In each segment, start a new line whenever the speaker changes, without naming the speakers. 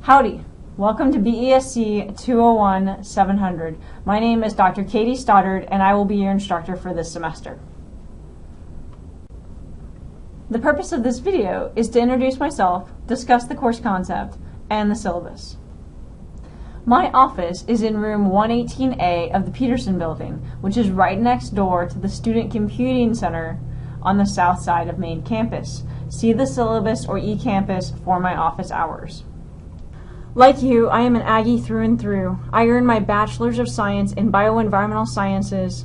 Howdy! Welcome to BESC 201-700. My name is Dr. Katie Stoddard, and I will be your instructor for this semester. The purpose of this video is to introduce myself, discuss the course concept, and the syllabus. My office is in room 118A of the Peterson Building, which is right next door to the Student Computing Center on the south side of main campus. See the syllabus or eCampus for my office hours. Like you, I am an Aggie through and through. I earned my Bachelor's of Science in Bioenvironmental Sciences,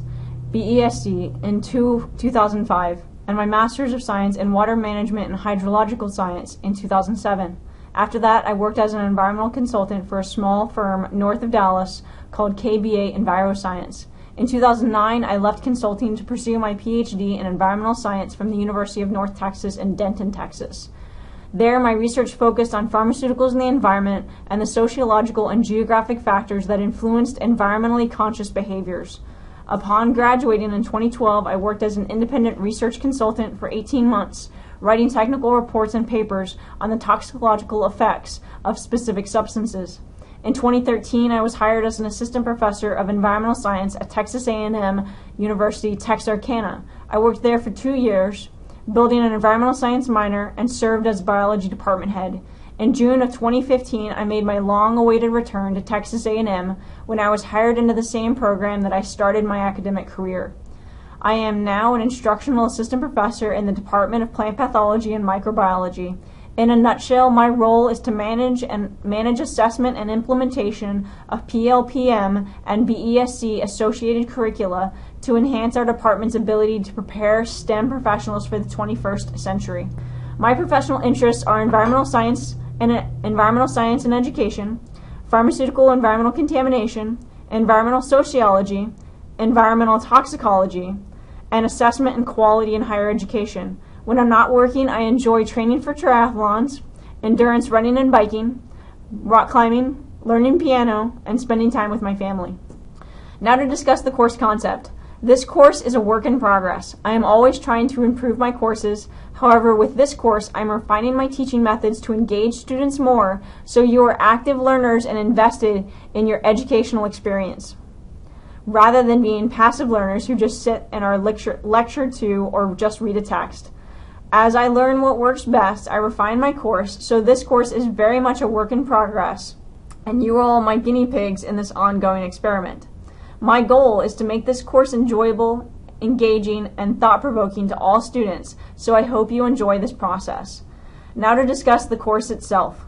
BESC, in 2005, and my Master's of Science in Water Management and Hydrological Science in 2007. After that, I worked as an environmental consultant for a small firm north of Dallas called KBA EnviroScience. In 2009, I left consulting to pursue my PhD in environmental science from the University of North Texas in Denton, Texas. There, my research focused on pharmaceuticals in the environment and the sociological and geographic factors that influenced environmentally conscious behaviors. Upon graduating in 2012, I worked as an independent research consultant for 18 months, writing technical reports and papers on the toxicological effects of specific substances. In 2013, I was hired as an assistant professor of environmental science at Texas A&M University Texarkana. I worked there for 2 years, building an environmental science minor, and served as biology department head. In June of 2015, I made my long-awaited return to Texas A&M when I was hired into the same program that I started my academic career. I am now an instructional assistant professor in the Department of Plant Pathology and Microbiology. In a nutshell, my role is to manage assessment and implementation of PLPM and BESC associated curricula to enhance our department's ability to prepare STEM professionals for the 21st century. My professional interests are environmental science and education, pharmaceutical environmental contamination, environmental sociology, environmental toxicology, and assessment and quality in higher education. When I'm not working, I enjoy training for triathlons, endurance running and biking, rock climbing, learning piano, and spending time with my family. Now to discuss the course concept. This course is a work in progress. I am always trying to improve my courses. However, with this course, I'm refining my teaching methods to engage students more so you are active learners and invested in your educational experience, rather than being passive learners who just sit and are lectured to or just read a text. As I learn what works best, I refine my course, so this course is very much a work in progress, and you are all my guinea pigs in this ongoing experiment. My goal is to make this course enjoyable, engaging, and thought-provoking to all students, so I hope you enjoy this process. Now to discuss the course itself.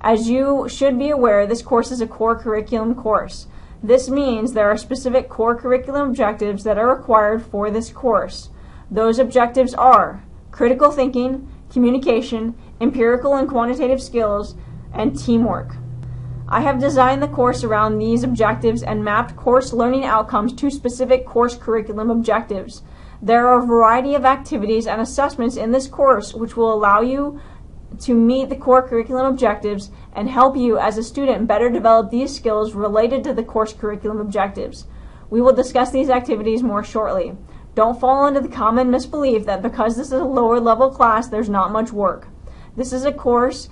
As you should be aware, this course is a core curriculum course. This means there are specific core curriculum objectives that are required for this course. Those objectives are critical thinking, communication, empirical and quantitative skills, and teamwork. I have designed the course around these objectives and mapped course learning outcomes to specific course curriculum objectives. There are a variety of activities and assessments in this course which will allow you to meet the core curriculum objectives and help you as a student better develop these skills related to the course curriculum objectives. We will discuss these activities more shortly. Don't fall into the common misbelief that because this is a lower level class, there's not much work. This course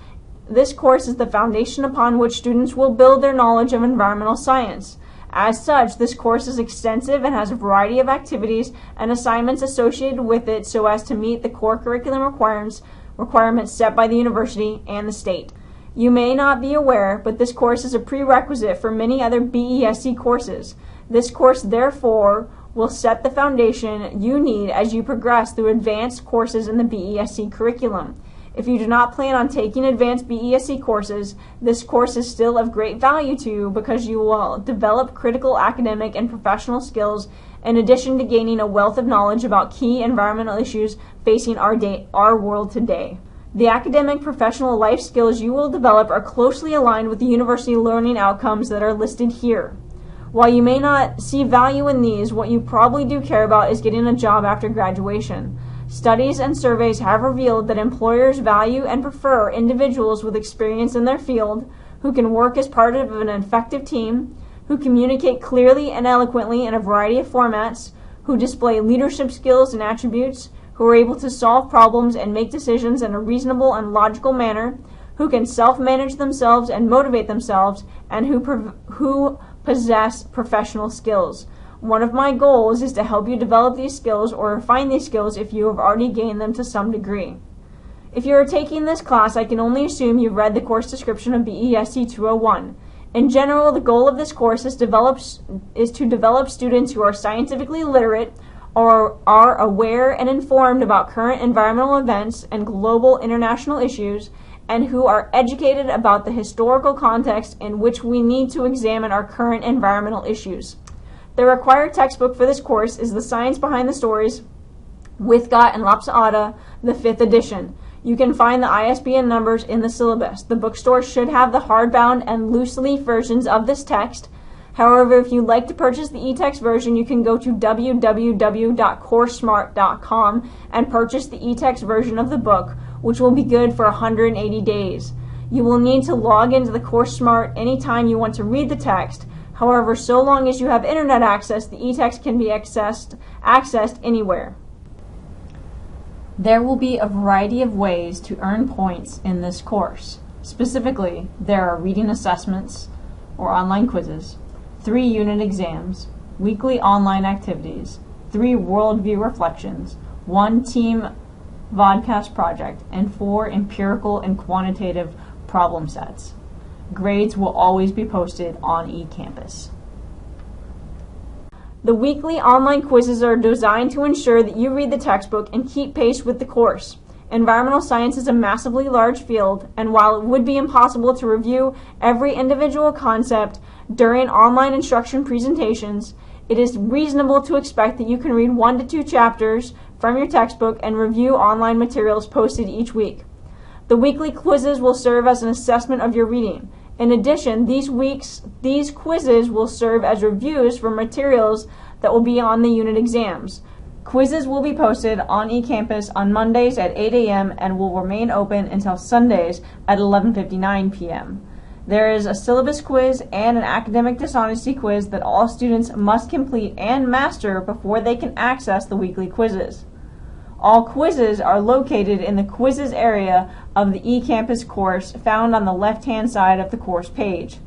is the foundation upon which students will build their knowledge of environmental science. As such, this course is extensive and has a variety of activities and assignments associated with it so as to meet the core curriculum requirements set by the university and the state. You may not be aware, but this course is a prerequisite for many other BESC courses. This course, therefore, will set the foundation you need as you progress through advanced courses in the BESC curriculum. If you do not plan on taking advanced BESC courses, this course is still of great value to you because you will develop critical academic and professional skills in addition to gaining a wealth of knowledge about key environmental issues facing our world today. The academic professional life skills you will develop are closely aligned with the university learning outcomes that are listed here. While you may not see value in these, what you probably do care about is getting a job after graduation. Studies and surveys have revealed that employers value and prefer individuals with experience in their field, who can work as part of an effective team, who communicate clearly and eloquently in a variety of formats, who display leadership skills and attributes, who are able to solve problems and make decisions in a reasonable and logical manner, who can self-manage themselves and motivate themselves, and who possess professional skills. One of my goals is to help you develop these skills or refine these skills if you have already gained them to some degree. If you are taking this class, I can only assume you've read the course description of BESC 201. In general, the goal of this course is to develop students who are scientifically literate, or are aware and informed about current environmental events and global international issues, and who are educated about the historical context in which we need to examine our current environmental issues. The required textbook for this course is The Science Behind the Stories, Withgott and Lapsada, the 5th edition. You can find the ISBN numbers in the syllabus. The bookstore should have the hardbound and loose-leaf versions of this text. However, if you'd like to purchase the e-text version, you can go to www.coursesmart.com and purchase the e-text version of the book, which will be good for 180 days. You will need to log into the CourseSmart anytime you want to read the text. However, so long as you have internet access, the e-text can be accessed anywhere. There will be a variety of ways to earn points in this course. Specifically, there are reading assessments or online quizzes, 3 unit exams, weekly online activities, 3 worldview reflections, 1 team vodcast project, and 4 empirical and quantitative problem sets. Grades will always be posted on eCampus. The weekly online quizzes are designed to ensure that you read the textbook and keep pace with the course. Environmental science is a massively large field, and while it would be impossible to review every individual concept during online instruction presentations, it is reasonable to expect that you can read 1 to 2 chapters from your textbook and review online materials posted each week. The weekly quizzes will serve as an assessment of your reading. In addition, these quizzes will serve as reviews for materials that will be on the unit exams. Quizzes will be posted on eCampus on Mondays at 8 a.m. and will remain open until Sundays at 11:59 p.m. There is a syllabus quiz and an academic dishonesty quiz that all students must complete and master before they can access the weekly quizzes. All quizzes are located in the quizzes area of the eCampus course found on the left-hand side of the course page.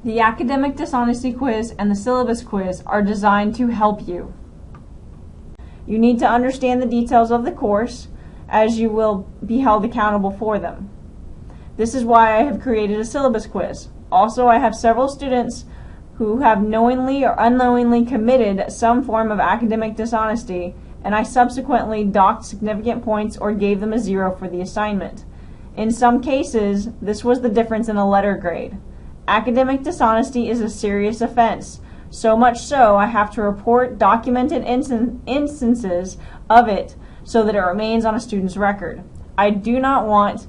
The academic dishonesty quiz and the syllabus quiz are designed to help you. You need to understand the details of the course, as you will be held accountable for them. This is why I have created a syllabus quiz. Also, I have several students who have knowingly or unknowingly committed some form of academic dishonesty, and I subsequently docked significant points or gave them a 0 for the assignment. In some cases, this was the difference in a letter grade. Academic dishonesty is a serious offense, so much so I have to report documented instances of it so that it remains on a student's record. I do not want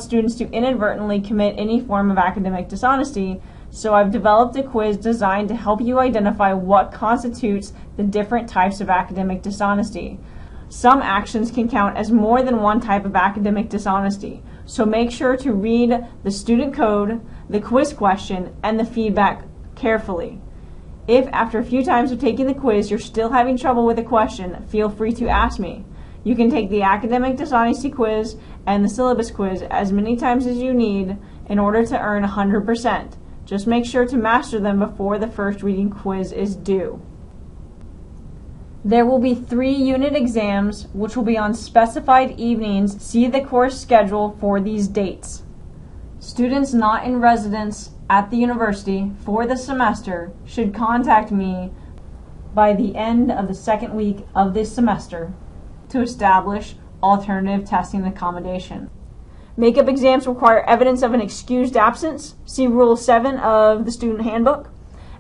students to inadvertently commit any form of academic dishonesty, so I've developed a quiz designed to help you identify what constitutes the different types of academic dishonesty. Some actions can count as more than one type of academic dishonesty, so make sure to read the student code, the quiz question, and the feedback carefully. If after a few times of taking the quiz you're still having trouble with a question, feel free to ask me. You can take the academic dishonesty quiz and the syllabus quiz as many times as you need in order to earn 100%. Just make sure to master them before the first reading quiz is due. There will be 3 unit exams, which will be on specified evenings. See the course schedule for these dates. Students not in residence at the university for the semester should contact me by the end of the 2nd week of this semester to establish alternative testing accommodation. Makeup exams require evidence of an excused absence. See Rule 7 of the Student Handbook.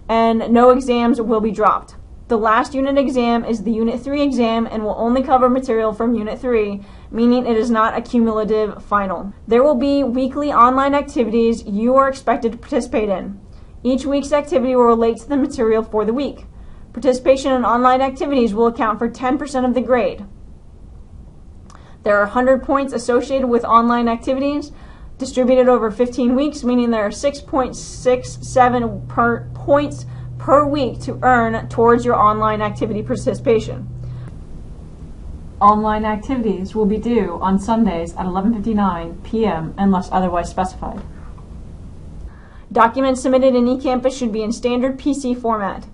And no exams will be dropped. The last unit exam is the Unit 3 exam and will only cover material from Unit 3, meaning it is not a cumulative final. There will be weekly online activities you are expected to participate in. Each week's activity will relate to the material for the week. Participation in online activities will account for 10% of the grade. There are 100 points associated with online activities distributed over 15 weeks, meaning there are 6.67 points per week to earn towards your online activity participation. online activities will be due on Sundays at 11:59 p.m. unless otherwise specified. Documents submitted in eCampus should be in standard PC format.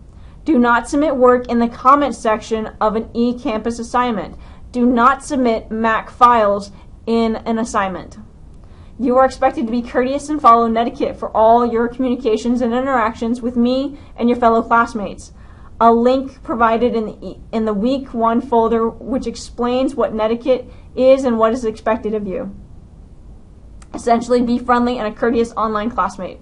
Do not submit work in the comments section of an eCampus assignment. Do not submit Mac files in an assignment. You are expected to be courteous and follow netiquette for all your communications and interactions with me and your fellow classmates. A link provided in the Week 1 folder which explains what netiquette is and what is expected of you. Essentially, be friendly and a courteous online classmate.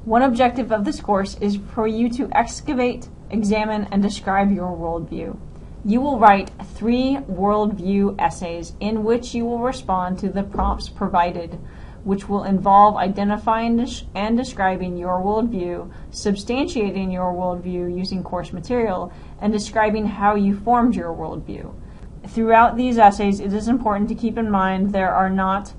One objective of this course is for you to excavate, examine, and describe your worldview. You will write 3 worldview essays in which you will respond to the prompts provided, which will involve identifying and describing your worldview, substantiating your worldview using course material, and describing how you formed your worldview. Throughout these essays, it is important to keep in mind there are not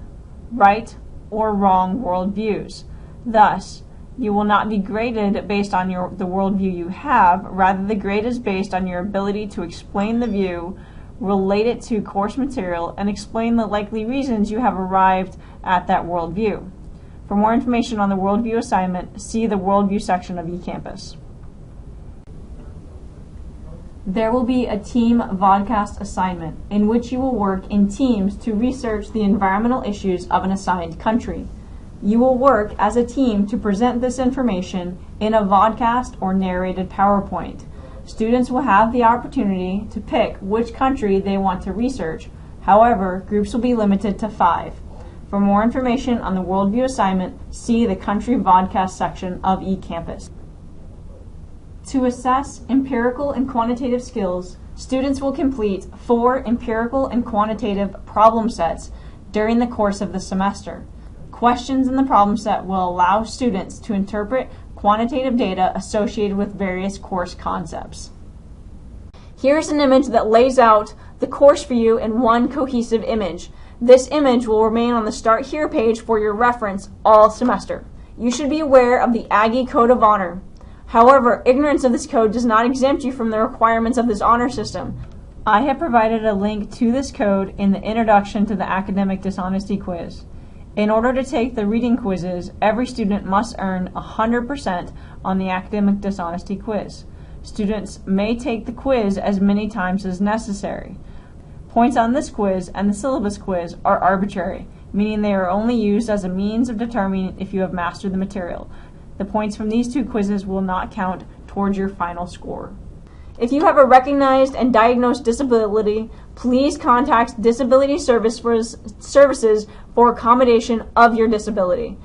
right or wrong worldviews. Thus, you will not be graded based on the worldview you have. Rather, the grade is based on your ability to explain the view, relate it to course material, and explain the likely reasons you have arrived at that worldview. For more information on the worldview assignment, see the worldview section of eCampus. There will be a team vodcast assignment in which you will work in teams to research the environmental issues of an assigned country. You will work as a team to present this information in a vodcast or narrated PowerPoint. Students will have the opportunity to pick which country they want to research. However, groups will be limited to 5. For more information on the worldview assignment, see the country vodcast section of eCampus. To assess empirical and quantitative skills, students will complete 4 empirical and quantitative problem sets during the course of the semester. Questions in the problem set will allow students to interpret quantitative data associated with various course concepts. Here's an image that lays out the course for you in one cohesive image. This image will remain on the Start Here page for your reference all semester. You should be aware of the Aggie Code of Honor. However, ignorance of this code does not exempt you from the requirements of this honor system. I have provided a link to this code in the Introduction to the Academic Dishonesty quiz. In order to take the reading quizzes, every student must earn 100% on the academic dishonesty quiz. Students may take the quiz as many times as necessary. Points on this quiz and the syllabus quiz are arbitrary, meaning they are only used as a means of determining if you have mastered the material. The points from these 2 quizzes will not count towards your final score. If you have a recognized and diagnosed disability, please contact Disability Services for accommodation of your disability.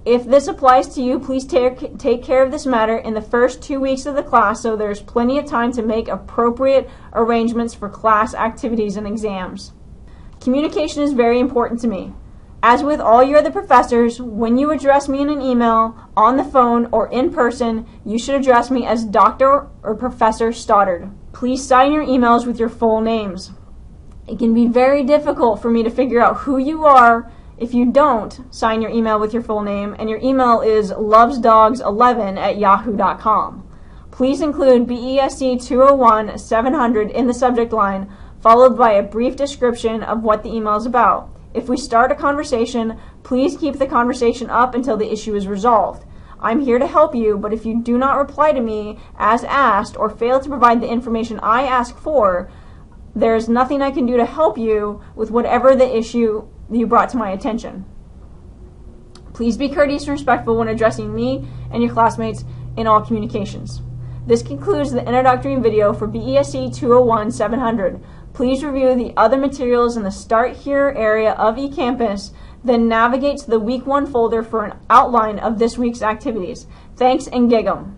If this applies to you, please take care of this matter in the first 2 weeks of the class so there's plenty of time to make appropriate arrangements for class activities and exams. Communication is very important to me. As with all your other professors, when you address me in an email, on the phone, or in person, you should address me as Dr. or Professor Stoddard. Please sign your emails with your full names. It can be very difficult for me to figure out who you are if you don't sign your email with your full name, and your email is lovesdogs11@yahoo.com. Please include BESC 201-700 in the subject line, followed by a brief description of what the email is about. If we start a conversation, please keep the conversation up until the issue is resolved. I'm here to help you, but if you do not reply to me as asked or fail to provide the information I ask for, there is nothing I can do to help you with whatever the issue you brought to my attention. Please be courteous and respectful when addressing me and your classmates in all communications. This concludes the introductory video for BESC 201-700. Please review the other materials in the Start Here area of eCampus, then navigate to the Week 1 folder for an outline of this week's activities. Thanks and gig 'em.